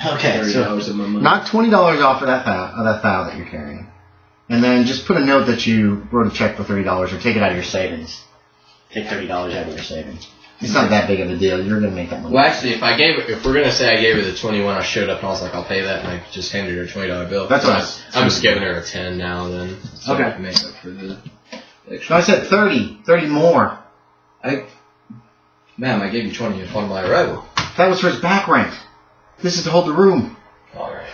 Okay, so of my money. knock $20 off of that thou that you're carrying. And then just put a note that you wrote a check for $30 or take it out of your savings. Take $30 out of your savings. It's not that big of a deal. You're going to make that money. Well, actually, if we're going to say I gave her the 21, I showed up and I was like, I'll pay that, and I just handed her a $20 bill. That's what I'm just giving her a 10 now then. So okay. I can make up for the extra. So I said 30 more. Ma'am, I gave you 20 upon my arrival. That was for his back rent. This is to hold the room. Alright.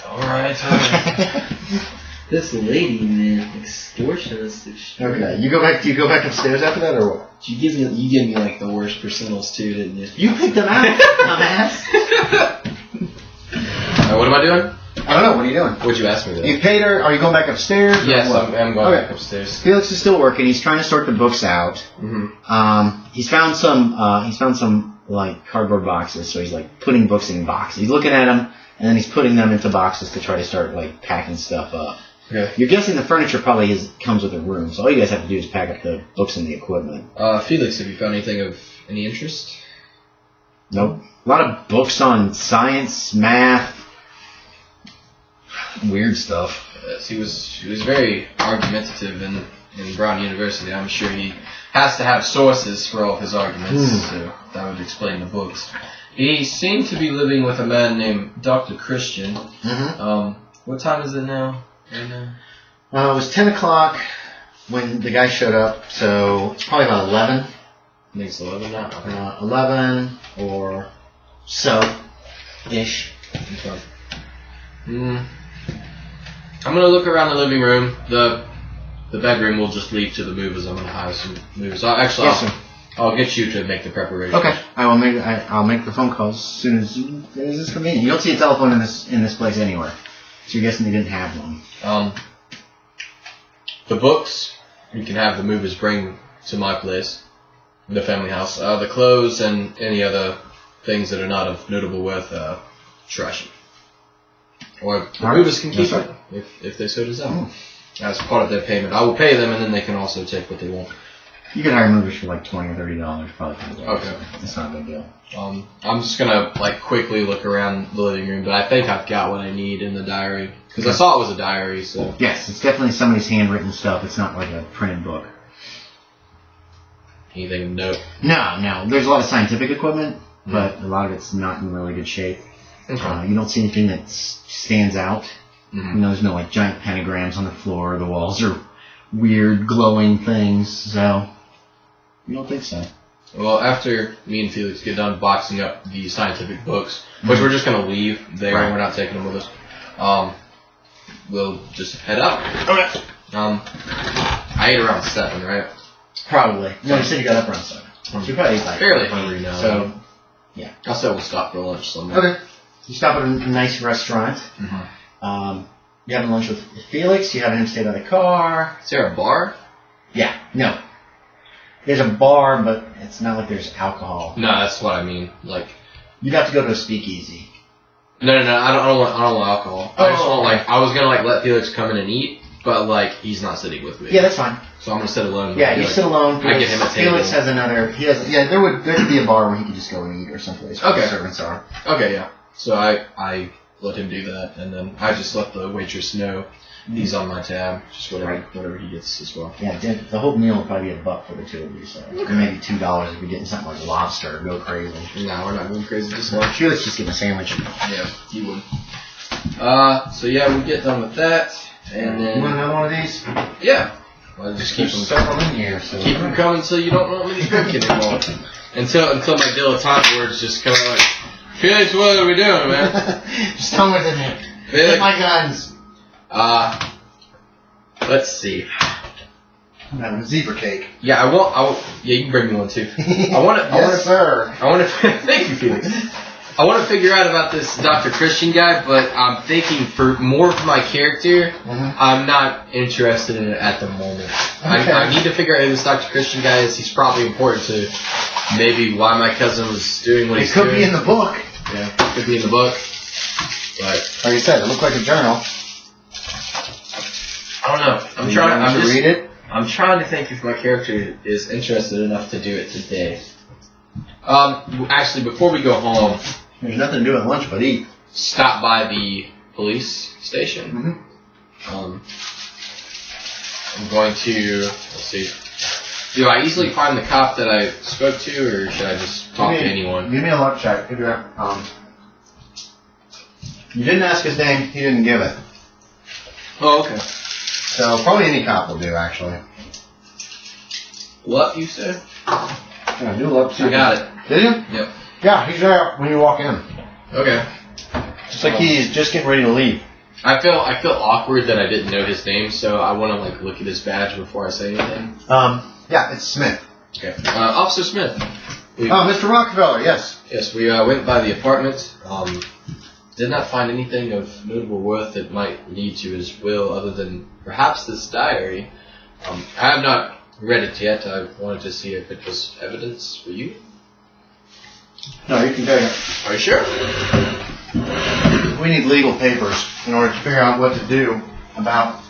This lady, man, extortionist. Okay, you go back upstairs after that, or what? You give me like the worst percentals too, didn't you? You picked them out, dumbass. What am I doing? I don't know. What are you doing? What'd you ask me then? You paid her. Are you going back upstairs? Yes, I'm going back upstairs. Felix is still working. He's trying to sort the books out. Mm-hmm. He's found some like cardboard boxes, so he's like putting books in boxes. He's looking at them, and then he's putting them into boxes to try to start like packing stuff up. Okay. You're guessing the furniture probably comes with a room, so all you guys have to do is pack up the books and the equipment. Felix, have you found anything of any interest? Nope. A lot of books on science, math, weird stuff. Yes, he was very argumentative in Brown University. I'm sure he has to have sources for all of his arguments, so that would explain the books. He seemed to be living with a man named Dr. Christian. Mm-hmm. What time is it now? Right now? It was 10 o'clock when the guy showed up, so it's probably about 11. I think it's 11 now. Okay. 11 or so-ish. Okay. I'm going to look around the living room. The bedroom we'll just leave to the movers. I'm going to hire some movers. I'll get you to make the preparation. Okay. I'll make the phone calls as soon as it's convenient. You don't see a telephone in this place anywhere. So you're guessing they didn't have one. The books you can have the movers bring to my place, the family house. The clothes and any other things that are not of notable worth, trash it. Or the movers can keep it if they so desire. As part of their payment, I will pay them, and then they can also take what they want. You can hire movers for like $20 or $30, probably. Okay. It's not a big deal. I'm just gonna like quickly look around the living room, but I think I've got what I need in the diary because I saw it was a diary. So yes, it's definitely somebody's handwritten stuff. It's not like a printed book. Anything of note? No. There's a lot of scientific equipment, but a lot of it's not in really good shape. Okay. You don't see anything that stands out. Mm-hmm. There's no like giant pentagrams on the floor. The walls are weird glowing things. So you don't think so? Well, after me and Felix get done boxing up the scientific books, which we're just going to leave there, we're not taking them with us, we'll just head out. Okay. I ate around 7, right? Probably. No, you said you got up around 7. So you probably ate like fairly hungry now. So, yeah. I said we'll stop for lunch somewhere. Okay. You stop at a nice restaurant. Mm-hmm. You having lunch with Felix? You having him stay by the car? Is there a bar? Yeah. No. There's a bar, but it's not like there's alcohol. No, that's what I mean. Like, you'd have to go to a speakeasy. No. I don't want alcohol. I just want I was gonna let Felix come in and eat, but he's not sitting with me. Yeah, that's fine. So I'm gonna sit alone. Yeah, you sit alone. I get him a table. Felix has another. There could be a bar where he could just go and eat or someplace where the servants are. Okay, yeah. So I let him do that, and then I just let the waitress know he's on my tab, just whatever he gets as well. Yeah, the whole meal would probably be $1 for the two of you, so maybe $2 if you're getting something like lobster. Go crazy. No, we're not going crazy this one. Felix just getting a sandwich. Yeah, he would. So yeah, we get done with that, and then you want another one of these? Yeah. Well, just keep them several in here. So keep them coming until you don't want me to drink anymore. until my dilettante words just come out like, Felix, what are we doing, man? Just tell me what to do. Get my guns. Let's see. I'm having a zebra cake. Yeah, I want. Yeah, you can bring me one too. Thank you, Felix. I want to figure out about this Dr. Christian guy, but I'm thinking for more of my character, I'm not interested in it at the moment. Okay. I need to figure out who this Dr. Christian guy is. He's probably important to maybe why my cousin was doing what he's doing. It could be in the book. Yeah, it could be in the book. But like you said, it looked like a journal. I don't know. I'm trying to read it. I'm trying to think if my character is interested enough to do it today. Actually, before we go home, there's nothing to do at lunch but eat. stop by the police station. Mm-hmm. I'm going to, let's see. Do I easily find the cop that I spoke to, or should I just talk to anyone? Give me a luck check. If you're, you didn't ask his name, he didn't give it. Oh, okay. So probably any cop will do, actually. What you said? Yeah, do luck check. I got it. Did you? Yep. Yeah, he's there when you walk in. Okay. It's like he's just getting ready to leave. I feel awkward that I didn't know his name, so I want to like look at his badge before I say anything. Yeah, it's Smith. Okay. Officer Smith. Mr. Rockefeller, yes. Yes, we went by the apartment. Did not find anything of notable worth that might lead to his will, other than perhaps this diary. I have not read it yet. I wanted to see if it was evidence for you. No, you can take it. Are you sure? We need legal papers in order to figure out what to do about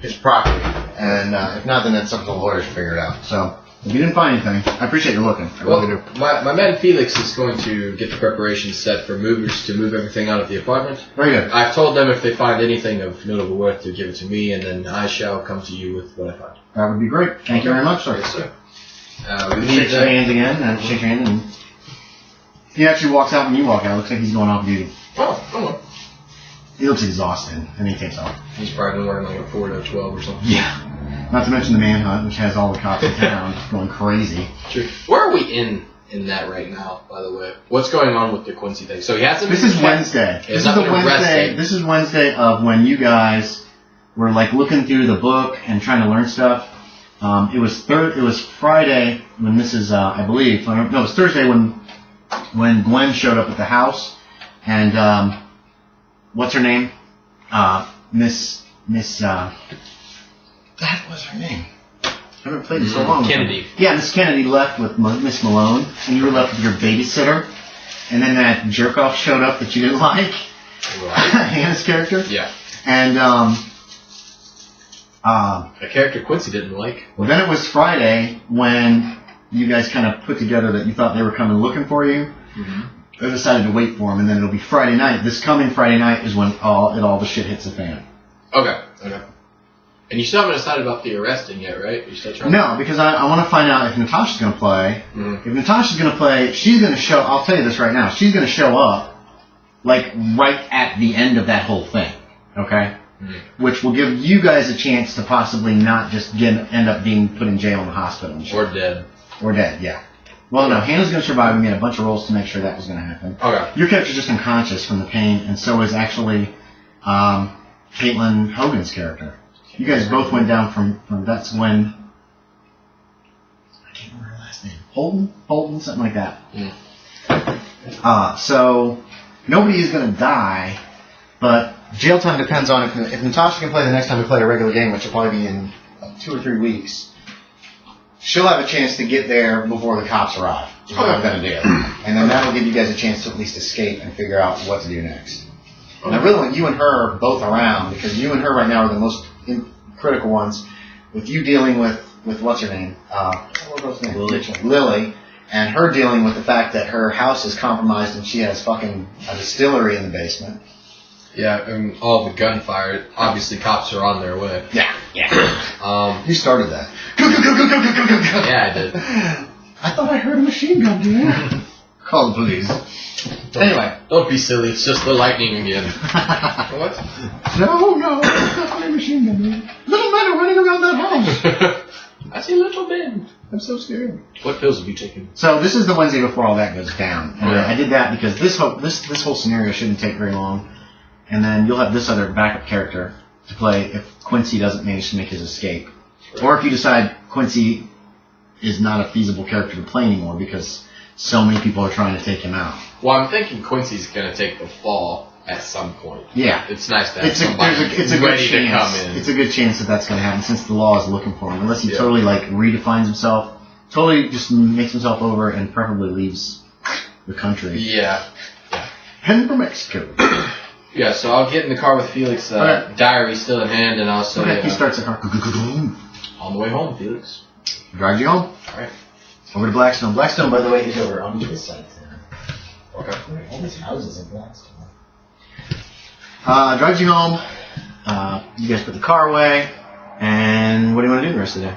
his property. And if not, then that's something the lawyers figure it out. So, if you didn't find anything, I appreciate you looking. I really do. My man Felix is going to get the preparations set for movers to move everything out of the apartment. Very good. I've told them if they find anything of notable worth to give it to me, and then I shall come to you with what I find. That would be great. Thank you very much, sir. Yes, sir. We Shake your hands again, and shake your hand, and he actually walks out when you walk out. Looks like he's going off duty. Oh. He looks exhausted, and he takes off. He's probably been wearing like a 4 to 12 or something. Yeah. Not to mention the manhunt, which has all the cops in town going crazy. True. Where are we in that right now, by the way? What's going on with the Quincy thing? So he hasn't. This is Wednesday. This is Wednesday of when you guys were like looking through the book and trying to learn stuff. It was Friday when Mrs. I believe. No, it was Thursday when Gwen showed up at the house, and what's her name? Miss. That was her name. I haven't played in so long. Kennedy. Yeah, Miss Kennedy left with Miss Malone, and you were left with your babysitter. And then that jerk-off showed up that you didn't like. Right. Hannah's character. Yeah. And a character Quincy didn't like. well, then it was Friday when you guys kind of put together that you thought they were coming looking for you. Mm-hmm. I decided to wait for them, and then it'll be Friday night. This coming Friday night is when all the shit hits the fan. Okay. And you still haven't decided about the arresting yet, right? You're still trying No, because I want to find out if Natasha's going to play. Mm-hmm. If Natasha's going to play, she's going to show. I'll tell you this right now. She's going to show up, like right at the end of that whole thing. Okay. Mm-hmm. Which will give you guys a chance to possibly not just end up being put in jail in the hospital and shit. Or dead. Or dead. Yeah. Well, no. Hannah's going to survive. We made a bunch of rolls to make sure that was going to happen. Okay. Your character's just unconscious from the pain, and so is actually Caitlin Hogan's character. You guys both went down from that's when I can't remember her last name. Holden, something like that. Mm. So nobody is going to die, but jail time depends on if Natasha can play the next time we play a regular game, which will probably be in 2 or 3 weeks. She'll have a chance to get there before the cops arrive. Is what I'm going to do, and then that'll give you guys a chance to at least escape and figure out what to do next. And I really want you and her both around, because you and her right now are the most critical ones, with you dealing with what's her name? Lily, and her dealing with the fact that her house is compromised and she has fucking a distillery in the basement. Yeah, and all the gunfire, obviously cops are on their way. Yeah. You started that. Yeah, I did. I thought I heard a machine gun, dude. Call the police. Anyway. Don't be silly, it's just the lightning again. What? No, it's not a machine gun, dude. Little men are running around that house. I see little men. I'm so scared. What pills have you taken? So this is the Wednesday before all that goes down. And Yeah. I did that because this whole scenario shouldn't take very long. And then you'll have this other backup character to play if Quincy doesn't manage to make his escape. Right. Or if you decide Quincy is not a feasible character to play anymore because so many people are trying to take him out. Well, I'm thinking Quincy's going to take the fall at some point. Yeah. It's nice to have somebody it's a good ready to chance. come in. It's a good chance that that's going to happen since the law is looking for him. Unless he totally like redefines himself, totally just makes himself over and preferably leaves the country. Yeah. Heading for Mexico. Yeah, so I'll get in the car with Felix. Diary still in hand, and I'll say... He starts the car. On the way home, Felix. Drives you home. All right. Over to Blackstone. Blackstone, by the way, is over on this side. Okay. All these houses in Blackstone. Drives you home. You guys put the car away. And what do you want to do the rest of the day?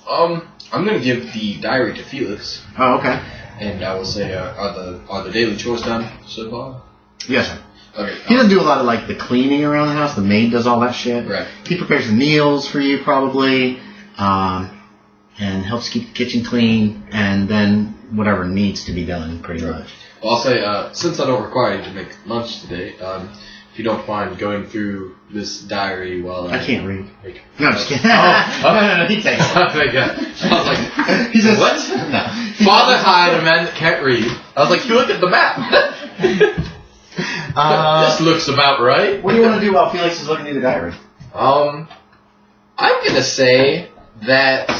I'm gonna give the diary to Felix, Oh, okay. and I will say, are the daily chores done so far? Yes, sir. Okay. He doesn't do a lot of like the cleaning around the house. The maid does all that shit. Right. He prepares the meals for you probably, and helps keep the kitchen clean, and then whatever needs to be done, pretty much. Well, I'll say, since I don't require you to make lunch today, if you don't mind going through this diary while I can't read. Like, No, I'm just kidding. Oh. No, he takes it. Thank God. I was like, He says, what? No. Father hide a man that can't read. I was like, you look at the map. This looks about right. What do you want to do while Felix is looking through the diary? I'm gonna say that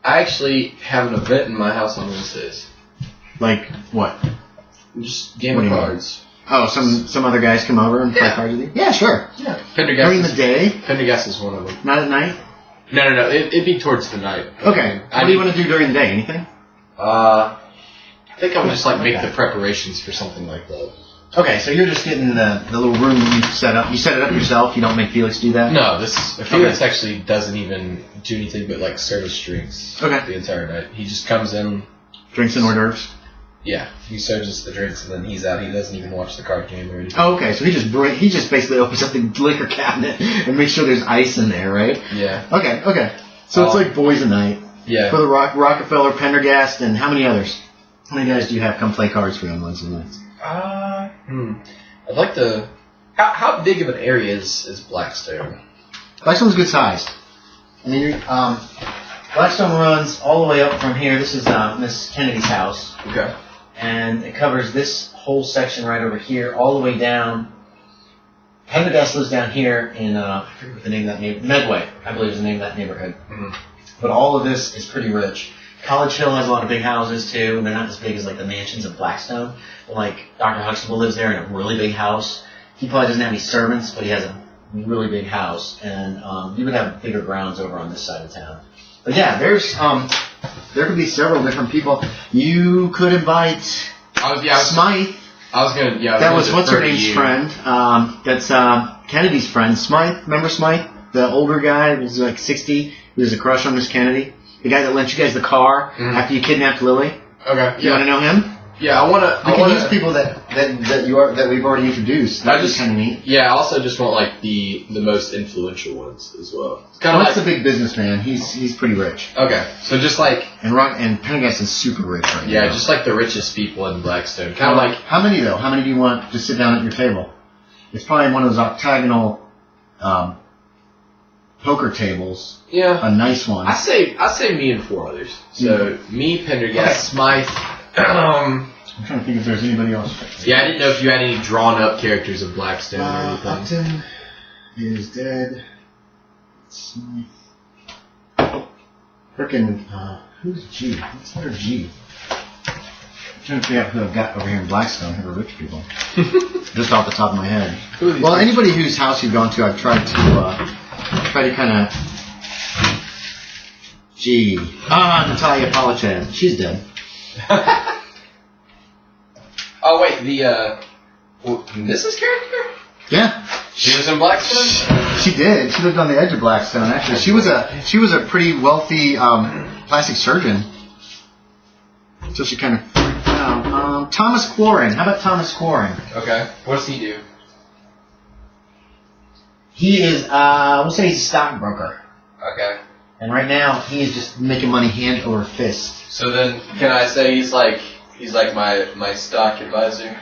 I actually have an event in my house on Wednesdays. Like what? Just game What of do you mean? cards. Oh, some other guys come over and play cards with you? Yeah, sure. Yeah. During the day? Pendergast is one of them. Not at night? No. It'd be towards the night. Okay. What do you want to do during the day? Anything? I think I would just like make the preparations for something like that. Okay, so you're just getting the little room you set up. You set it up yourself. You don't make Felix do that? No, Felix actually doesn't even do anything but like service drinks. Okay. The entire night. He just comes in. Drinks and hors d'oeuvres? Yeah, he serves us the drinks and then he's out. He doesn't even watch the card game or anything. Oh, okay. So he just basically opens up the liquor cabinet and makes sure there's ice in there, right? Yeah. Okay. So it's like boys' night. Yeah. For the Rockefeller, Pendergast, and how many others? How many guys do you have come play cards for you on Wednesday nights? I'd like to. How big of an area is Blackstone? Blackstone's good sized. I mean, Blackstone runs all the way up from here. This is Miss Kennedy's house. Okay. And it covers this whole section right over here, all the way down. Pendergast lives down here in, I forget what the name of that neighborhood, Medway, I believe is the name of that neighborhood. Mm-hmm. But all of this is pretty rich. College Hill has a lot of big houses too, and they're not as big as like the mansions of Blackstone. But like Dr. Huxtable lives there in a really big house. He probably doesn't have any servants, but he has a really big house, and you would have bigger grounds over on this side of town. But yeah, there could be several different people. You could invite Smythe. That was what's her name's friend. That's Kennedy's friend, Smythe. Remember Smythe, the older guy who was like 60, who was a crush on Miss Kennedy. The guy that lent you guys the car after you kidnapped Lily. Okay. You want to know him? Yeah, I want to. We can use people that we've already introduced. That's kind of neat. Yeah, I also just want like the most influential ones as well. That's a big businessman. He's pretty rich. Okay, so just like and Pendergast is super rich right now. Yeah, just like the richest people in Blackstone. Kind of like how many though? How many do you want to sit down at your table? It's probably one of those octagonal poker tables. Yeah, a nice one. I say me and 4 others. So me, Pendergast, Smythe. I'm trying to think if there's anybody else. Yeah, I didn't know if you had any drawn up characters of Blackstone or anything. Upton is dead. Smythe. Frickin' who's G? What's their G? I'm trying to figure out who I've got over here in Blackstone, who are rich people. Just off the top of my head. Well, anybody whose house you've gone to, I've tried to kind of. G. Natalia Polichan. She's dead. Oh wait, the Mrs. character? Yeah. She was in Blackstone? She did. She lived on the edge of Blackstone, actually. She was a pretty wealthy plastic surgeon. So she kind of freaked out. Thomas Quarren. How about Thomas Quarren? Okay. What does he do? He is, we'll say he's a stockbroker. Okay. And right now, he is just making money hand over fist. So then, can I say he's like my stock advisor?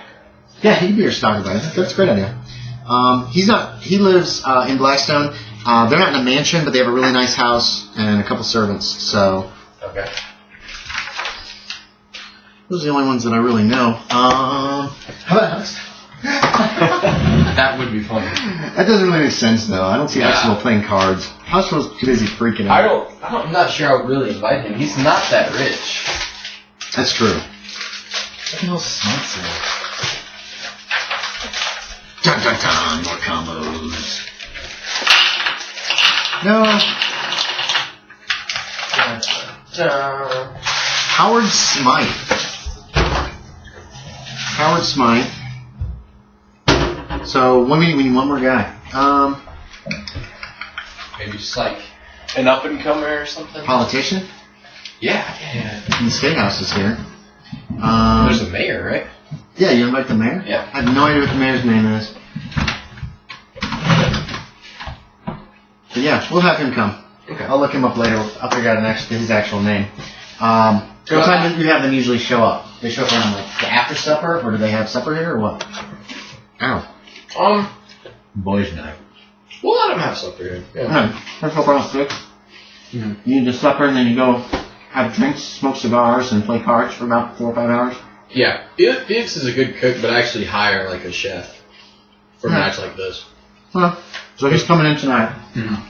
Yeah, he could be your stock advisor. That's a great idea. He lives in Blackstone. They're not in a mansion, but they have a really nice house and a couple servants, so. Okay. Those are the only ones that I really know. How about Hux? That would be funny. That doesn't really make sense, though. I don't see Huxtable playing cards. Huxtable's too busy freaking out. I'm not sure I would really invite him. He's not that rich. That's true. What the hell's Smythe's there? Dun dun dun, more combos. No. Howard Smythe. Howard Smythe So we need one more guy. Maybe just like an up and comer or something. Politician. Yeah. And the state house is here. There's a mayor, right? Yeah, you invite the mayor? Yeah. I have no idea what the mayor's name is. But yeah, we'll have him come. Okay. I'll look him up later. I'll figure out his actual name. What time do you have them usually show up? They show up on like the after supper, or do they have supper here, or what? Ow. Boys' night. We'll let them have supper here. Yeah. Let's go around 6. Mm-hmm. You eat the supper, and then you go have drinks, smoke cigars, and play cards for about 4 or 5 hours. Yeah. Felix is a good cook, but I actually hire like a chef for a match like this. Huh. So he's coming in tonight. Mm-hmm.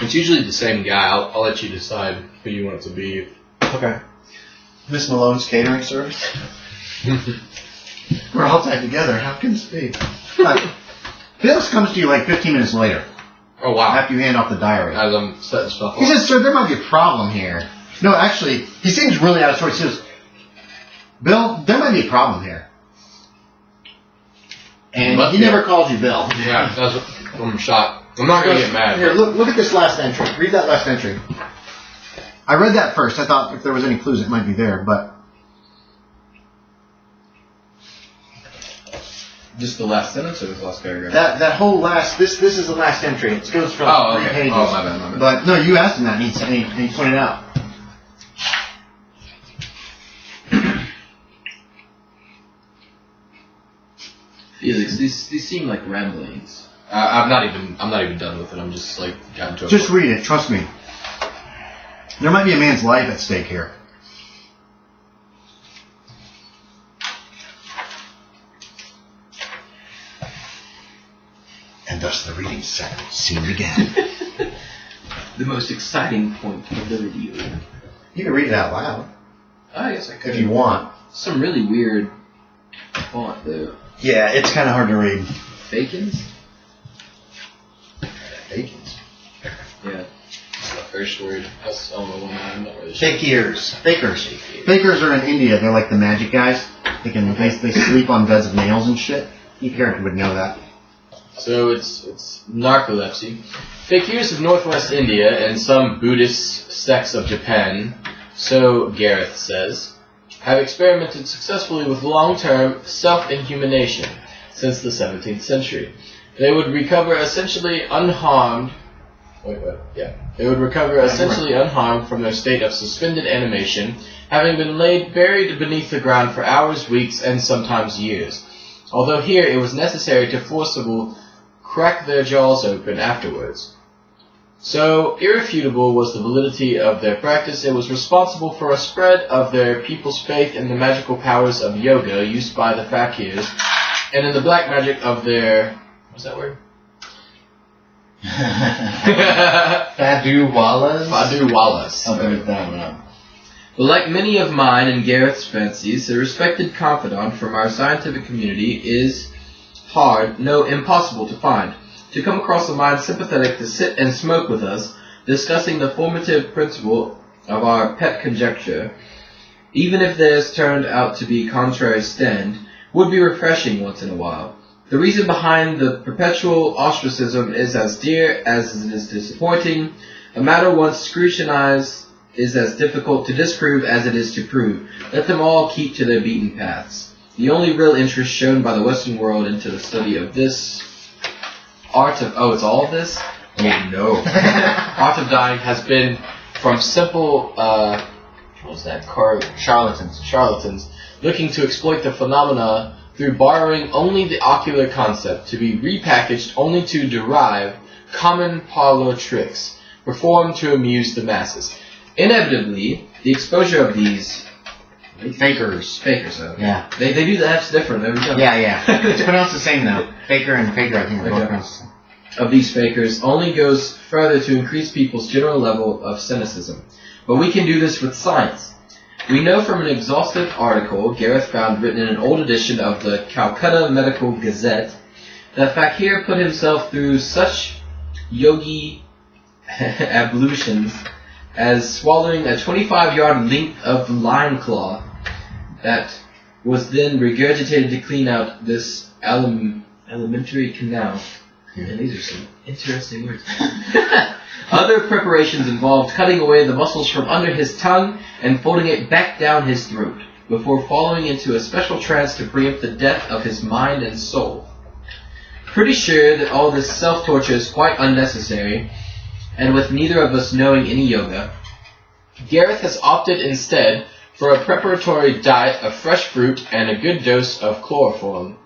It's usually the same guy. I'll let you decide who you want it to be. Okay. Miss Malone's catering service. We're all tied together. How can this be? Felix comes to you like 15 minutes later. Oh, wow. After you hand off the diary. As I'm setting stuff He up. says, "Sir, there might be a problem here." No, actually, he seems really out of sorts. He says, "Bill, there might be a problem here." And But, he never calls you Bill. Yeah, I'm shocked. I'm not going to get mad. Here, look at this last entry. Read that last entry. I read that first. I thought if there was any clues, it might be there, but... Just the last sentence or the last paragraph? That whole last... This is the last entry. It goes for like 3 pages. Oh, my bad. But, no, you asked him that, and he pointed it out. Felix, these seem like ramblings. I'm not even done with it. I'm just like gotten to a Just point. read it. Trust me. There might be a man's life at stake here. And thus the reading scene began. The most exciting point of the video. You can read it out loud Oh, yes, I could. if you want. Some really weird font, though. Yeah, it's kind of hard to read. Bacon's? Bacon's. Yeah. That's the first word. That's the only one I'm not really sure. Fakers. Fakers are in India. They're like the magic guys. They sleep on beds of nails and shit. Your character would know that. So it's narcolepsy. Fakirs of northwest India and some Buddhist sects of Japan, so Gareth says, have experimented successfully with long-term self-inhumanation since the 17th century. They would recover essentially unharmed. They would recover essentially unharmed from their state of suspended animation, having been buried beneath the ground for hours, weeks, and sometimes years. Although here it was necessary to forcibly crack their jaws open afterwards. So irrefutable was the validity of their practice, it was responsible for a spread of their people's faith in the magical powers of yoga used by the fakirs, and in the black magic of their... what's that word? Fadu-wallas? Fadu-wallas. I'll break that one up. But like many of mine and Gareth's fancies, a respected confidant from our scientific community is hard, no, impossible to find. To come across a mind sympathetic to sit and smoke with us, discussing the formative principle of our pet conjecture, even if theirs turned out to be contrary stand, would be refreshing once in a while. The reason behind the perpetual ostracism is as dear as it is disappointing. A matter once scrutinized is as difficult to disprove as it is to prove. Let them all keep to their beaten paths. The only real interest shown by the Western world into the study of this art of... oh, it's all of this? Oh no. Art of dying has been from simple, charlatans, looking to exploit the phenomena through borrowing only the ocular concept, to be repackaged only to derive common parlor tricks, performed to amuse the masses. Inevitably, the exposure of these... Fakers. Yeah. They do that. That's different every time. Yeah. It's pronounced the same though. Faker and faker, I think, are both pronounced the same. Of these fakers only goes further to increase people's general level of cynicism. But we can do this with science. We know from an exhaustive article Gareth found written in an old edition of the Calcutta Medical Gazette that Fakir put himself through such yogi ablutions as swallowing a 25-yard length of line cloth that was then regurgitated to clean out this alimentary canal. And these are some interesting words. Other preparations involved cutting away the muscles from under his tongue and folding it back down his throat, before falling into a special trance to preempt the death of his mind and soul. Pretty sure that all this self-torture is quite unnecessary, and with neither of us knowing any yoga, Gareth has opted instead for a preparatory diet of fresh fruit and a good dose of chloroform.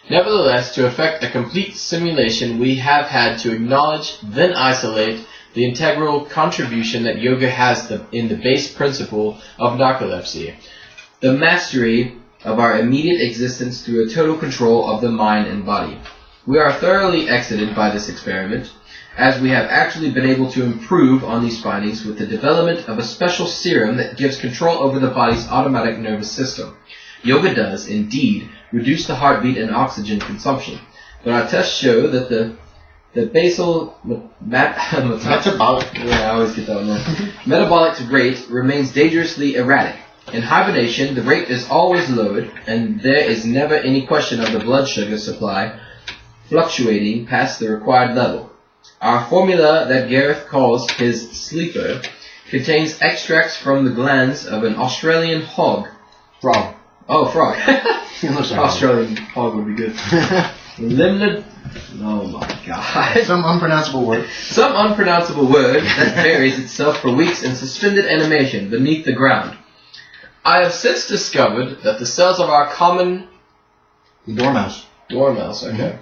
Nevertheless, to effect a complete simulation, we have had to acknowledge, then isolate, the integral contribution that yoga has in the base principle of narcolepsy, the mastery of our immediate existence through a total control of the mind and body. We are thoroughly excited by this experiment, as we have actually been able to improve on these findings with the development of a special serum that gives control over the body's automatic nervous system. Yoga does, indeed, reduce the heartbeat and oxygen consumption, but our tests show that the basal metabolic metabolic rate remains dangerously erratic. In hibernation, the rate is always lowered, and there is never any question of the blood sugar supply fluctuating past the required level. Our formula that Gareth calls his sleeper contains extracts from the glands of an Australian hog. Frog. Oh, frog. Australian hog would be good. Limited. Oh my god. Some unpronounceable word. Some unpronounceable word that buries itself for weeks in suspended animation beneath the ground. I have since discovered that the cells of our common Dormouse, okay.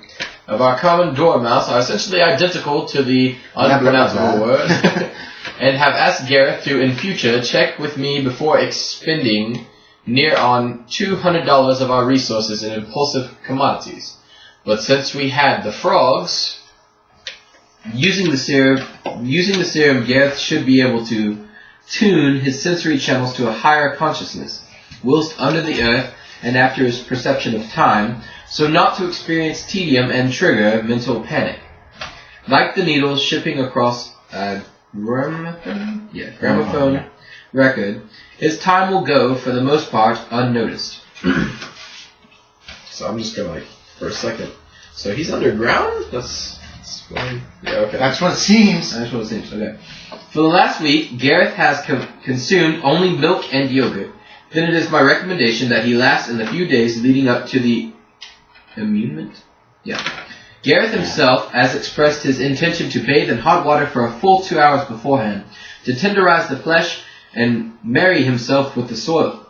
Of our common dormouse are essentially identical to the unpronounceable word, and have asked Gareth to, in future, check with me before expending near on $200 of our resources in impulsive commodities. But since we had the frogs, using the serum, Gareth should be able to tune his sensory channels to a higher consciousness, whilst under the earth and after his perception of time, so not to experience tedium and trigger mental panic. Like the needles shipping across a gramophone record, his time will go, for the most part, unnoticed. So I'm just gonna, for a second. So he's underground? That's fine. Yeah, okay. That's what it seems. That's what it seems, okay. For the last week, Gareth has consumed only milk and yogurt. Then it is my recommendation that he last in the few days leading up to the immunement? Yeah. Gareth himself has expressed his intention to bathe in hot water for a full 2 hours beforehand, to tenderize the flesh and marry himself with the soil.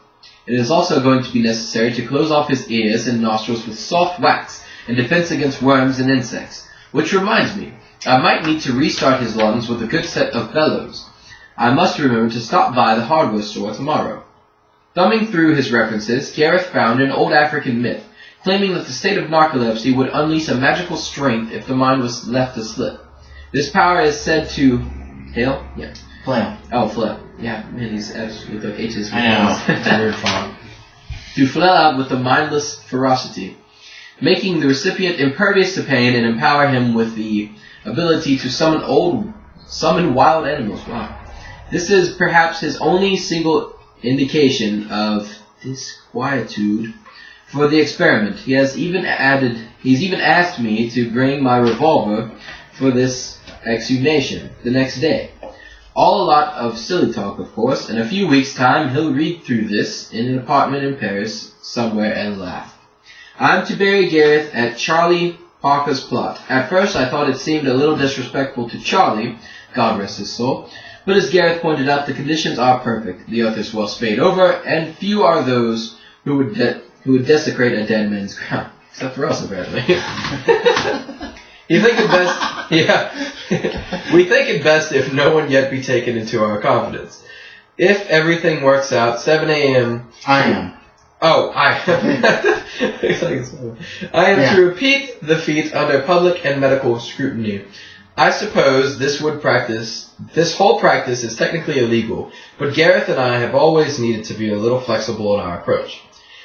It is also going to be necessary to close off his ears and nostrils with soft wax in defense against worms and insects. Which reminds me, I might need to restart his lungs with a good set of bellows. I must remember to stop by the hardware store tomorrow. Thumbing through his references, Gareth found an old African myth, claiming that the state of narcolepsy would unleash a magical strength if the mind was left to slip. This power is said to... Hail? Yeah. Flail. Oh, flail. Yeah, man, these F's with the H's. I know. It's a weird font. To flail out with a mindless ferocity, making the recipient impervious to pain and empower him with the ability to summon wild animals. Wow. This is perhaps his only single indication of disquietude for the experiment. He's even asked me to bring my revolver for this exhumation the next day. All a lot of silly talk, of course. In a few weeks' time, he'll read through this in an apartment in Paris somewhere and laugh. I'm to bury Gareth at Charlie Parker's plot. At first, I thought it seemed a little disrespectful to Charlie, God rest his soul, but as Gareth pointed out, the conditions are perfect. The earth is well spayed over, and few are those who would desecrate a dead man's ground. Except for us, apparently. You think it best... Yeah. We think it best if no one yet be taken into our confidence. If everything works out, 7 a.m. I am. Oh, I am to repeat the feat under public and medical scrutiny. I suppose this whole practice is technically illegal, but Gareth and I have always needed to be a little flexible in our approach.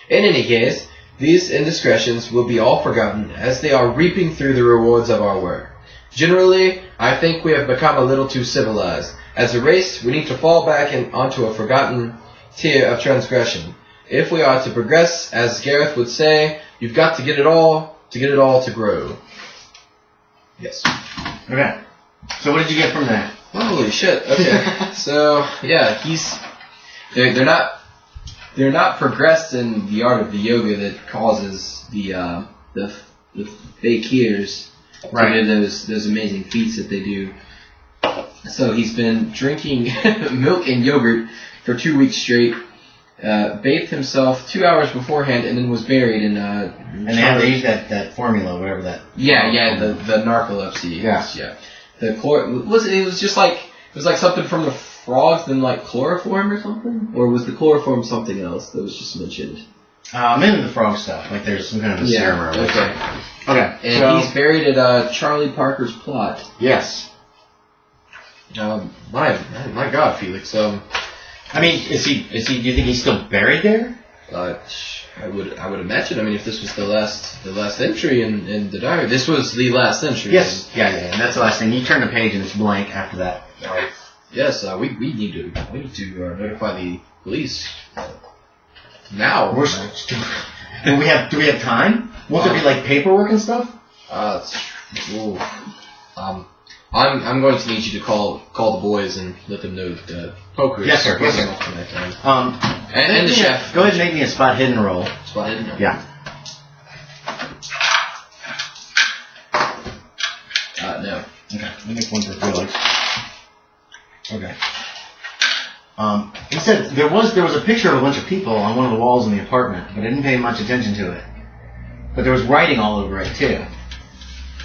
In any case, these indiscretions will be all forgotten as they are reaping through the rewards of our work. Generally, I think we have become a little too civilized. As a race, we need to fall back onto a forgotten tier of transgression. If we are to progress, as Gareth would say, you've got to get it all to grow. Yes. Okay. So what did you get from that? Holy shit. Okay. So yeah, they're not progressed in the art of the yoga that causes the fakirs to do those amazing feats that they do. So he's been drinking milk and yogurt for 2 weeks straight, bathed himself 2 hours beforehand, and then was buried in and they had to eat that formula, whatever that. The narcolepsy. Yeah. The it was like something from the frogs, then like chloroform or something, or was the chloroform something else that was just mentioned? Maybe the frog stuff. Like there's some kind of a serum or whatever. Okay. And he's buried at Charlie Parker's plot. Yes. My God, Felix. I mean, is he? Do you think he's still buried there? I would imagine. I mean, if this was the last entry in the diary, this was the last entry. Yes. Yeah. And that's the last thing. You turn the page and it's blank after that. Yes. We need to notify the police now. Do we have time? Won't there be like paperwork and stuff? I'm going to need you to call the boys and let them know that poker is Yes, sir. and the chef. Go ahead and make me a spot hidden roll. Spot hidden? Yeah. No. Okay. Let me make one for Felix. Okay. He said there was a picture of a bunch of people on one of the walls in the apartment, but I didn't pay much attention to it. But there was writing all over it too.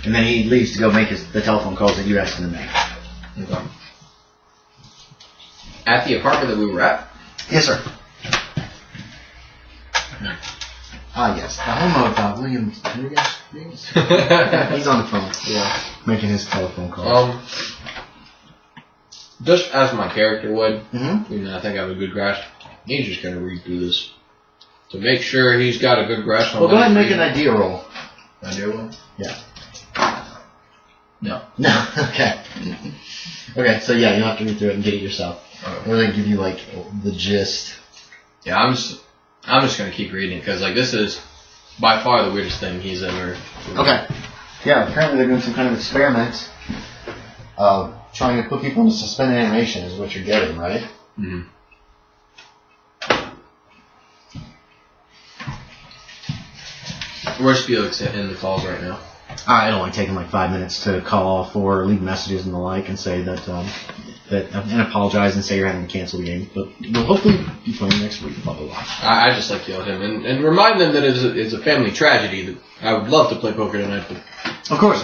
And then he leaves to go make the telephone calls that you asked him to make. Okay. At the apartment that we were at? Yes, sir. Yes. The home of William. He's on the phone. Yeah. Making his telephone call. Just as my character would, Mm-hmm. I think I have a good grasp. He's just going to read through this to make sure he's got a good grasp on. Well, go ahead and make an idea roll. Idea roll? Yeah. No. No. Okay. Okay. So yeah, you have to read through it and get it yourself. Okay. Or they give you like the gist. Yeah, I'm just going to keep reading because like this is by far the weirdest thing he's ever. Okay. Yeah. Apparently they're doing some kind of experiment. Trying to put people into suspended animation is what you're getting, right? Mm-hmm. Where's Felix in the calls right now? It'll only take him like 5 minutes to call all four, leave messages and the like, and say that and apologize and say you're having to cancel the game, but we'll hopefully be playing next week. Blah blah blah. I just like to yell at him and remind them that it's a family tragedy. That I would love to play poker tonight, but Of course.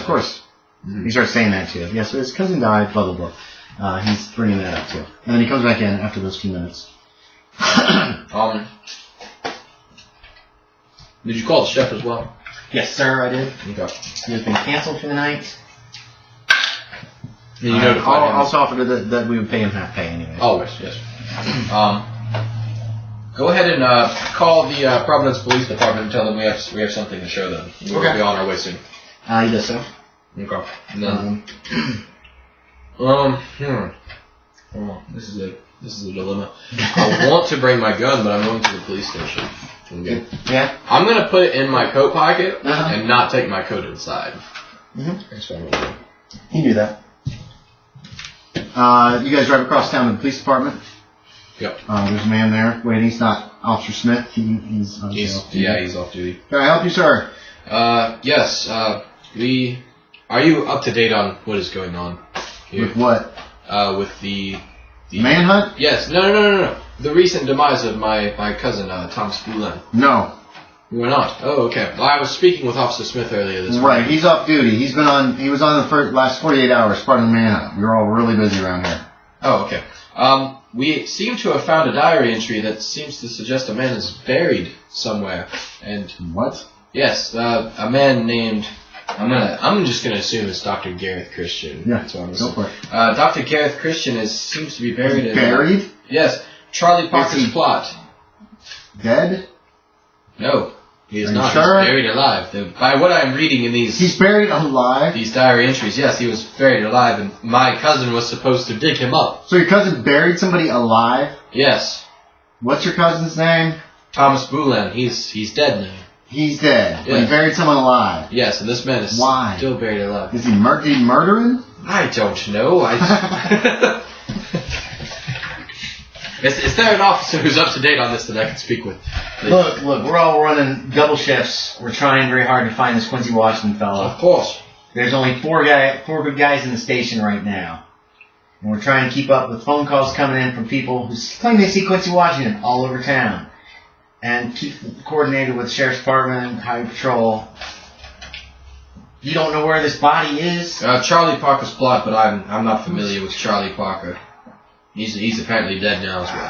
Mm-hmm. He starts saying that too. Yeah, so his cousin died. Blah blah blah. He's bringing that up too, and then he comes back in after those few minutes. Did you call the chef as well? Yes, sir, I did. Okay. He has been canceled for the night. Did you notify him? Also offered that we would pay him half pay anyway. Always, yes. Go ahead and call the Providence Police Department and tell them we have something to show them. We'll be on our way soon. He does so. Okay. And then, this is a dilemma. I want to bring my gun, but I'm going to the police station. Okay. Yeah. I'm gonna put it in my coat pocket Uh-huh. and not take my coat inside. Mm-hmm. That's what I'm gonna do. You do that. You guys drive across town to the police department. Yep. There's a man there waiting. It's not Officer Smith. He's off duty. He's off duty. Can I help you, sir? Yes. Are you up to date on what is going on here? With what? With the Manhunt? Yes. No. The recent demise of my cousin Thomas Foulin. No. You were not. Oh, okay. Well, I was speaking with Officer Smith earlier this Right. morning. He's off duty. He was on the last 48 hours part of the manhunt. We were all really busy around here. Oh, okay. We seem to have found a diary entry that seems to suggest a man is buried somewhere. And What? yes, a man named. I'm just gonna assume it's Dr. Gareth Christian. Yeah. That's what I'm Go assuming. for it. Dr. Gareth Christian seems to be buried in. Buried? Yes, Charlie Parker's he- plot. Dead? No, he is Are you not. sure? He's buried alive. By what I'm reading in He's buried alive? these diary entries, yes, he was buried alive, and my cousin was supposed to dig him up. So your cousin buried somebody alive? Yes, What's your cousin's name? Thomas Boulin, he's dead now. He's dead. Yeah. He buried someone alive. Yes, and this man is Why? still buried alive. Is he murdering? I don't know. Is there an officer who's up to date on this that I can speak with? Please? Look, we're all running double shifts. We're trying very hard to find this Quincy Washington fellow. Of course. There's only four good guys in the station right now. And we're trying to keep up with phone calls coming in from people who claim they see Quincy Washington all over town. And keep coordinated with the Sheriff's Department, Highway Patrol. You don't know where this body is? Charlie Parker's plot, but I'm not familiar with Charlie Parker. He's apparently dead now as well.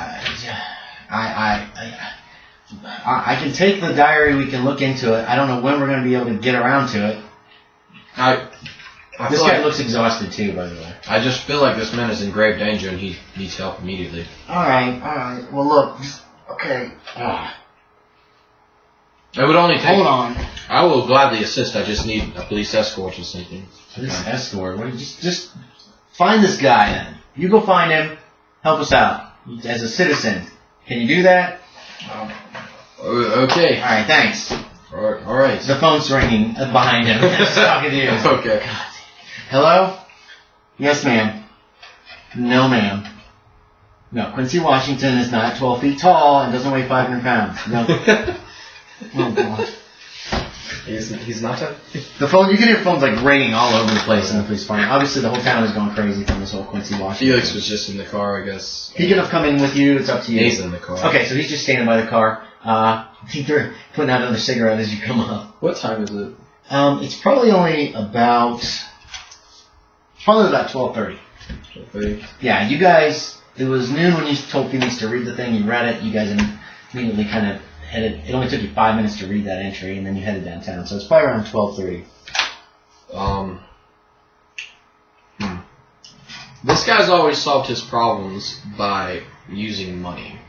I can take the diary. We can look into it. I don't know when we're going to be able to get around to it. This guy looks exhausted too, by the way. I just feel like this man is in grave danger and he needs help immediately. All right. Well, look. Okay. It would only take... Hold on. I will gladly assist. I just need a police escort or something. Police escort? What, just find this guy then. You go find him. Help us out. As a citizen. Can you do that? Okay. All right, thanks. All right. The phone's ringing behind him. I'm talking to you. Okay. God. Hello? Yes, ma'am. No, ma'am. No, Quincy Washington is not 12 feet tall and doesn't weigh 500 pounds. No. Oh, God. He's not a... The phone, you can hear phones like ringing all over the place in the police department. Obviously, the whole town is going crazy from this whole Quincy Washington. Felix was just in the car, I guess. He could have come in with you. It's up to you. He's in the car. Okay, so he's just standing by the car. I think they're putting out another cigarette as you come up. What time is it? It's probably only about 12:30. 12:30. Yeah, you guys. It was noon when you told Phoenix to read the thing. You read it. You guys immediately kind of headed. It only took you 5 minutes to read that entry, and then you headed downtown. So it's probably around 12:30. This guy's always solved his problems by using money,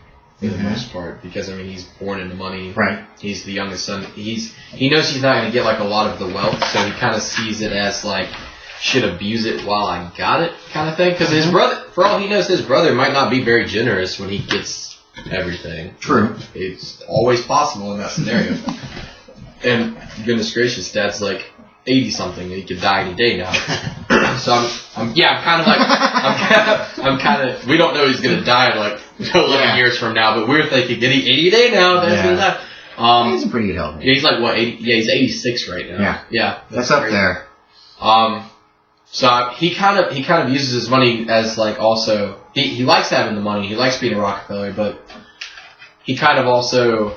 for the most part, because I mean he's born into money. Right. He's the youngest son. He knows he's not going to get like a lot of the wealth, so he kind of sees it as like should abuse it while I got it kind of thing. Because his brother, for all he knows, his brother might not be very generous when he gets everything. True. It's always possible in that scenario. And goodness gracious, Dad's like 80 something. He could die any day now. So I'm kind of. We don't know he's gonna die in like 11 years from now, but we're thinking, get he 80 day now? That's gonna die. He's a pretty good health. Yeah, he's like what? 80, yeah, he's 86 right now. Yeah. Yeah. That's up there. So he kind of uses his money as like also he likes having the money. He likes being a Rockefeller, but he kind of also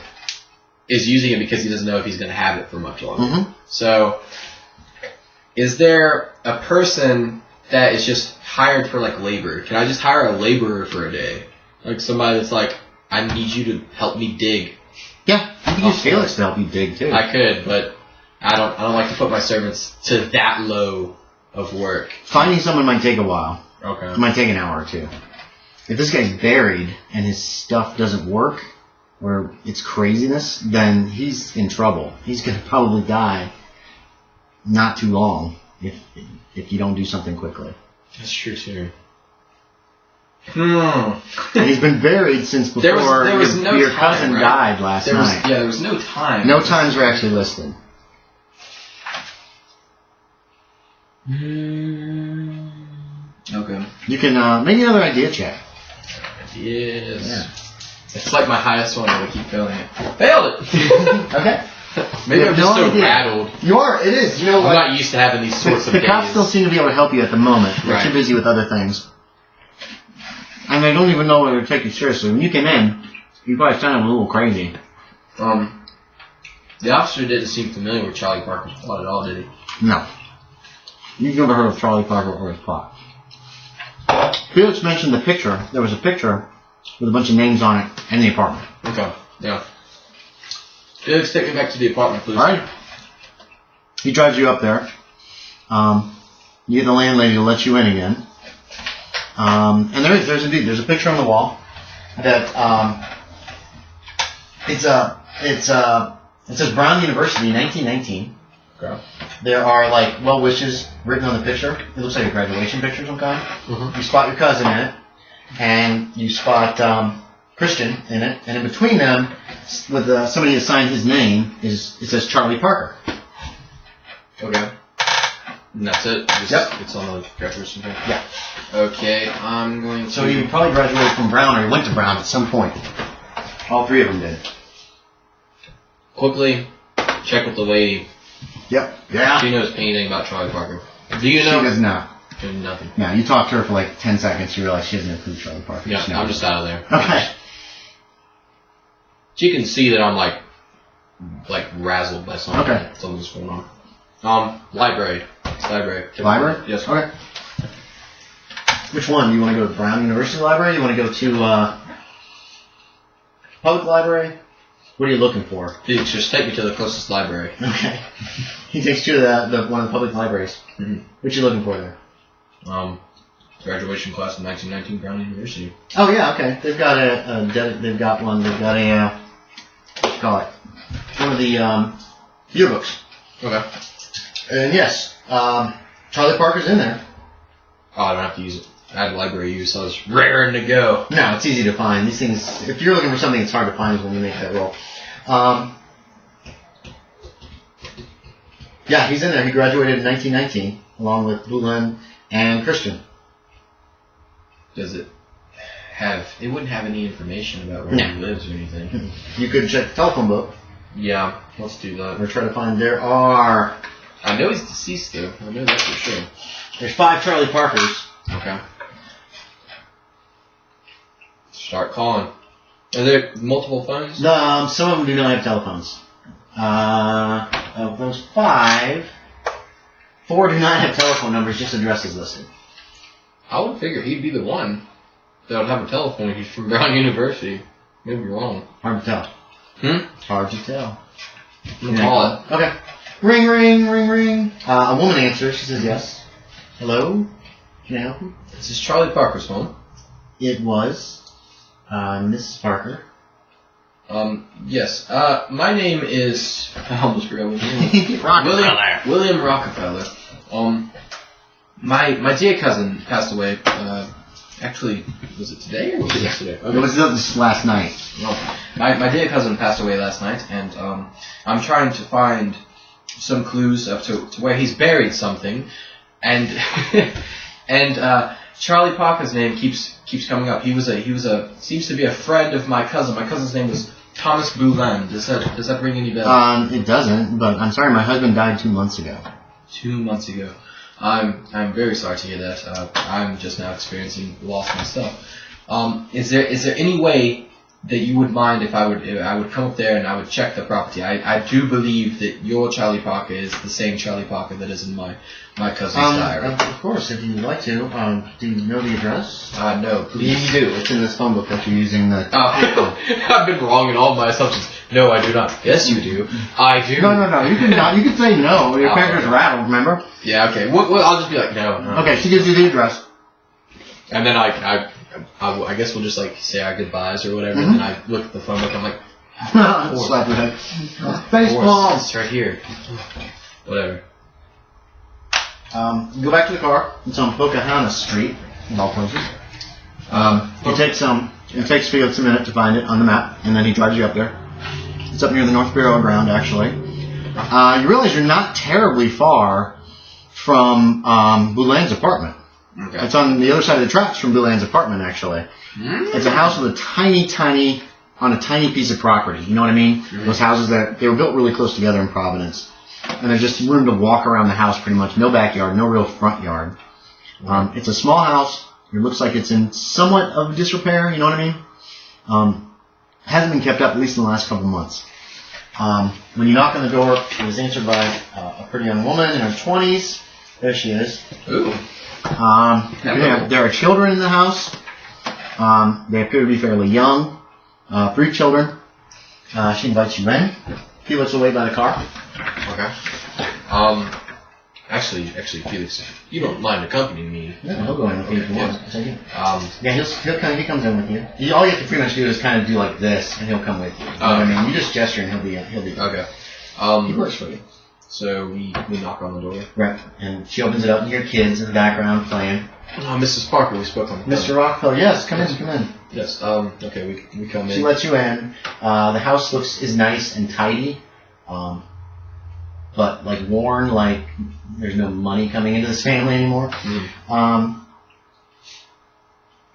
is using it because he doesn't know if he's going to have it for much longer. Mm-hmm. So, is there a person that is just hired for like labor? Can I just hire a laborer for a day? Like somebody that's like, I need you to help me dig. Yeah, you can use Felix to help you dig too. I could, but I don't like to put my servants to that low of work. Finding someone might take a while. Okay. It might take an hour or two. If this guy's buried and his stuff doesn't work, or it's craziness, then he's in trouble. He's going to probably die not too long if you don't do something quickly. That's true too. And he's been buried since before your cousin died last night. There was no time. No times were actually listed. Okay. You can make another idea check. Yes. Yeah. It's like my highest one, and I keep failing it. Failed it! Okay. Maybe I'm just so idea. rattled. You are. It is. You know what? I'm not used to having these sorts of The days. cops still seem to be able to help you at the moment. They're too busy with other things. And they don't even know whether to take you seriously. When you came in, you probably sounded a little crazy. The officer didn't seem familiar with Charlie Parker's plot at all, did he? No. You've never heard of Charlie Parker or his plot. Felix mentioned the picture. There was a picture with a bunch of names on it in the apartment. Okay, yeah. Felix, take me back to the apartment, please. Alright. He drives you up there. You get the landlady to let you in again. And there's a picture on the wall that it says Brown University 1919. Okay. There are like well wishes written on the picture. It looks like a graduation picture of some kind. Mm-hmm. You spot your cousin in it, and you spot Christian in it, and in between them, with somebody assigned his name, it says Charlie Parker. Okay. And that's it? Yep. It's on the graduation thing? Yeah. Okay, I'm going to... So you probably graduated from Brown, or you went to Brown at some point. All three of them did. Quickly check with the lady. Yep. Yeah. She knows anything about Charlie Parker. Do you know? She does not. Nothing. Yeah, you talk to her for like 10 seconds, you realize she doesn't know who Charlie Parker is. Yeah, I'm just out of there. Okay. She can see that I'm like razzled by something. Okay. Something's going on. Library. Library. Library? Yes. Okay. Which one? Do you want to go to Brown University Library? You want to go to public library? What are you looking for? Dude, just take me to the closest library. Okay. He takes you to one of the public libraries. Mm-hmm. What you looking for there? Graduation class of 1919 Brown University. Oh yeah, okay. They've got they've got one. They've got a what you call it? One of the yearbooks. Okay. And yes, Charlie Parker's in there. Oh, I don't have to use it. I had library use, so I was raring to go. No, it's easy to find. These things, if you're looking for something that's hard to find, is when you make that roll. Yeah, he's in there. He graduated in 1919, along with Boulin and Christian. Does it have... It wouldn't have any information about where he lives or anything. You could check the telephone book. Yeah, let's do that. Or try to find there are... I know he's deceased, though. I know that for sure. There's 5 Charlie Parkers. Okay. Start calling. Are there multiple phones? Some of them do not have telephones. Of those 5, 4 do not have telephone numbers, just addresses listed. I would figure he'd be the one that would have a telephone. He's from Brown University. Maybe you're wrong. Hard to tell. Hard to tell. Call it. Okay. Ring, ring, ring, ring. A woman answers. She says yes. Hello? Can I help you? This is Charlie Parker's phone. It was Mrs. Parker. Yes. My name is... I almost forgot what his name is. Rockefeller. William Rockefeller. My dear cousin passed away. Actually, was it today or was it yesterday? Okay. It was this last night. No. My dear cousin passed away last night, and I'm trying to find some clues up to where he's buried something, and Charlie Parker's name keeps coming up. He seems to be a friend of my cousin. My cousin's name was Thomas Boulin. Does that ring any bells? It doesn't, but I'm sorry, my husband died 2 months ago. 2 months ago. I'm very sorry to hear that. I'm just now experiencing loss myself. Is there any way that you would mind if I would come up there and I would check the property? I do believe that your Charlie Parker is the same Charlie Parker that is in my cousin's diary. Of course, if you'd like to. Do you know the address? No, please. You do. It's in this phone book that you're using. I've been wrong in all my assumptions. No, I do not. Yes, you do. I do. No. You can not. You can say no. Your character's rattled. Remember? Yeah. Okay. Well, I'll just be like no. Okay. She gives you the address. And then I guess we'll just like say our goodbyes or whatever. And then I look at the phone book. I'm like, slap your head. Baseball. It's right here. Whatever. Go back to the car. It's on Pocahontas Street, of all places. It takes Felix a minute to find it on the map, and then he drives you up there. It's up near the North Bureau Ground, actually. You realize you're not terribly far from Boulin's apartment. Okay. It's on the other side of the tracks from Boulin's apartment, actually. It's a house with a tiny piece of property. You know what I mean? Those houses they were built really close together in Providence. And there's just room to walk around the house pretty much. No backyard, no real front yard. It's a small house. It looks like it's in somewhat of disrepair, you know what I mean? Hasn't been kept up, at least in the last couple months. When you knock on the door, it was answered by a pretty young woman in her 20s. There she is. Ooh. There are children in the house. They appear to be fairly young. 3 children. She invites you in. Felix will wait by the car. Okay. Actually, Felix, if you don't mind accompanying me. Yeah, he'll go in with you if you want. Yeah. He comes in with you. All you have to pretty much do is kind of do like this, and he'll come with you. You know what I mean? You just gesture, and he'll be. Okay. He works for you. So we knock on the door. Right. And she opens it up and you hear kids in the background playing. Oh, Mrs. Parker, we spoke on the phone. Mr. Rockefeller, yes, come in. Yes. Okay, we come in. She lets you in. The house is nice and tidy, but like worn, like there's no money coming into this family anymore.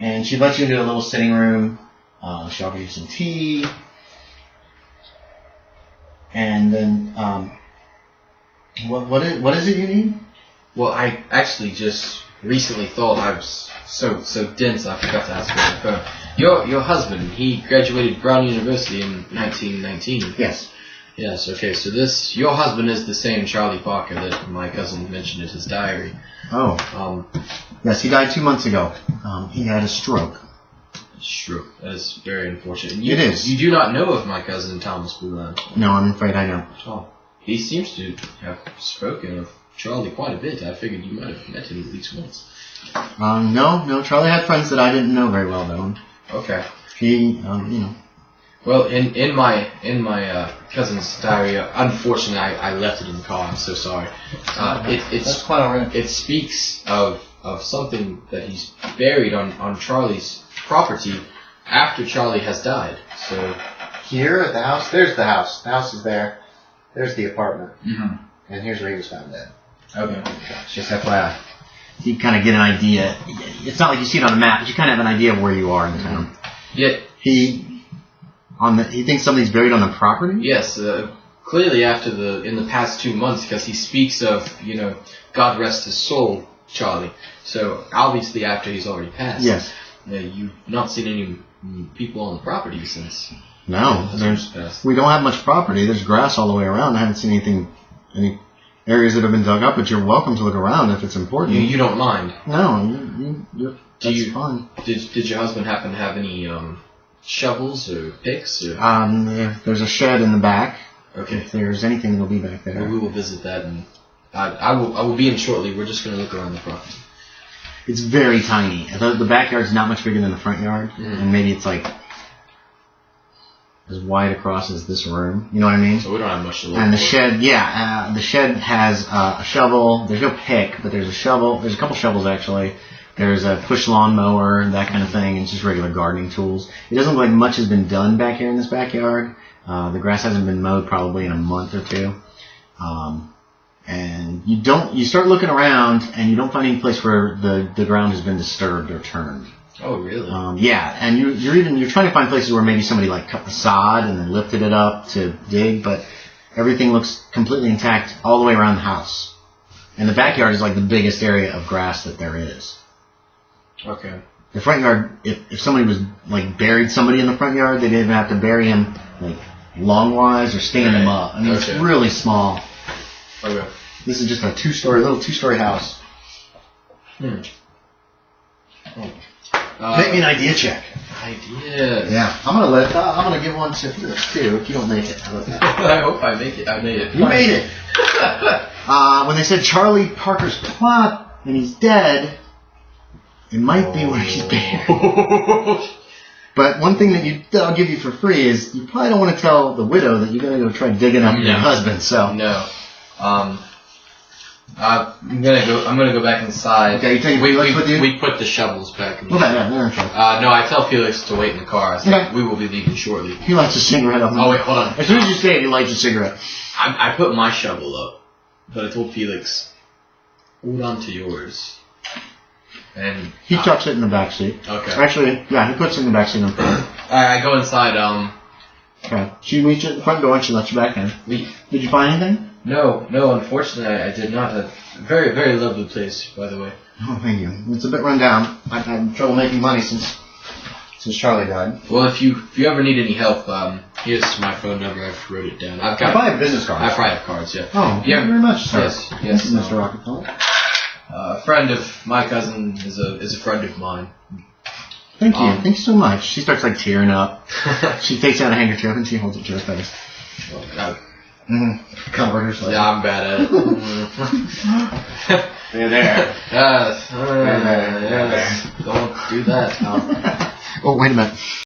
And she lets you into a little sitting room. She offers you some tea, and then what is it you need? Well, I actually just recently thought I was so dense I forgot to ask you on the phone. Your husband, he graduated Brown University in 1919. Yes. Yes, okay, so your husband is the same Charlie Parker that my cousin mentioned in his diary. Oh. Yes, he died 2 months ago. He had a stroke. Stroke. That is very unfortunate. It is. You do not know of my cousin Thomas Boulan? No, I'm afraid I don't. Oh. He seems to have spoken of Charlie quite a bit. I figured you might have met him at least once. No. Charlie had friends that I didn't know very well, though. Okay. He, Well, in my cousin's diary, unfortunately, I left it in the car. I'm so sorry. That's quite alright. It speaks of something that he's buried on Charlie's property after Charlie has died. So Here at the house, there's the house. The house is there. There's the apartment. Mm-hmm. And here's where he was found dead. Okay. Just FYI. You kind of get an idea. It's not like you see it on a map, but you kind of have an idea of where you are in town. Yet, He thinks somebody's buried on the property? yes, clearly in the past 2 months, because he speaks of, God rest his soul, Charlie. So obviously after he's already passed. Yes. You've not seen any people on the property since. No. Passed. We don't have much property. There's grass all the way around. I haven't seen any areas that have been dug up, but you're welcome to look around if it's important. You don't mind? No, that's fine. Did your husband happen to have any shovels or picks? Or? Yeah, there's a shed in the back. Okay. If there's anything, it'll be back there. Well, we will visit that, and I will be in shortly. We're just going to look around the property. It's very tiny. The backyard's not much bigger than the front yard, and maybe it's like as wide across as this room. You know what I mean? So we don't have much to look And the for. shed, the shed has a shovel. There's no pick, but there's a shovel. There's a couple shovels actually. There's a push lawnmower, that kind of thing, and just regular gardening tools. It doesn't look like much has been done back here in this backyard. The grass hasn't been mowed probably in a month or two. And you start looking around and you don't find any place where the ground has been disturbed or turned. Oh, really? Yeah, and you're trying to find places where maybe somebody like cut the sod and then lifted it up to dig, but everything looks completely intact all the way around the house. And the backyard is like the biggest area of grass that there is. Okay. The front yard, if somebody was like buried somebody in the front yard, they didn't have to bury him like longwise or stand him up. I mean, It's really small. Okay. This is just a little two-story house. Make me an idea check. Ideas. Yeah, I'm gonna give one to Felix too. If you don't make it, how about that? I hope I make it. I made it. You made it. When they said Charlie Parker's plot and he's dead, it might be where he's buried. But one thing that I'll give you for free is you probably don't want to tell the widow that you're gonna go try digging up your husband. So no. I'm gonna go back inside. Okay, you take Felix with you? We put the shovels back in the okay, yeah, they're okay. No, I tell Felix to wait in the car. I said we will be leaving shortly. He lights a cigarette up. Oh wait, hold on. As soon as you say it, he lights a cigarette. I put my shovel up, but I told Felix, hold on to yours. And he tucks it in the back seat. Okay. Actually, yeah, he puts it in the back seat in front. I go inside. Okay. She meets you at the front door and she lets you back in. Did you find anything? No, unfortunately I did not. A very, very lovely place, by the way. Oh, thank you. It's a bit run down. I've had trouble making money since Charlie died. Well, if you ever need any help, here's my phone number. I've wrote it down. I probably have business cards. I probably have cards, yeah. Oh, thank you very much, sir. Yes, Thank you, Mr. Rockefeller. A friend of my cousin is a friend of mine. Thank you. Thanks so much. She starts like tearing up. She takes out a handkerchief and she holds it to her face. Cover herself. Yeah, I'm bad at it. They're there. Yes. Don't do that. Oh, wait a minute.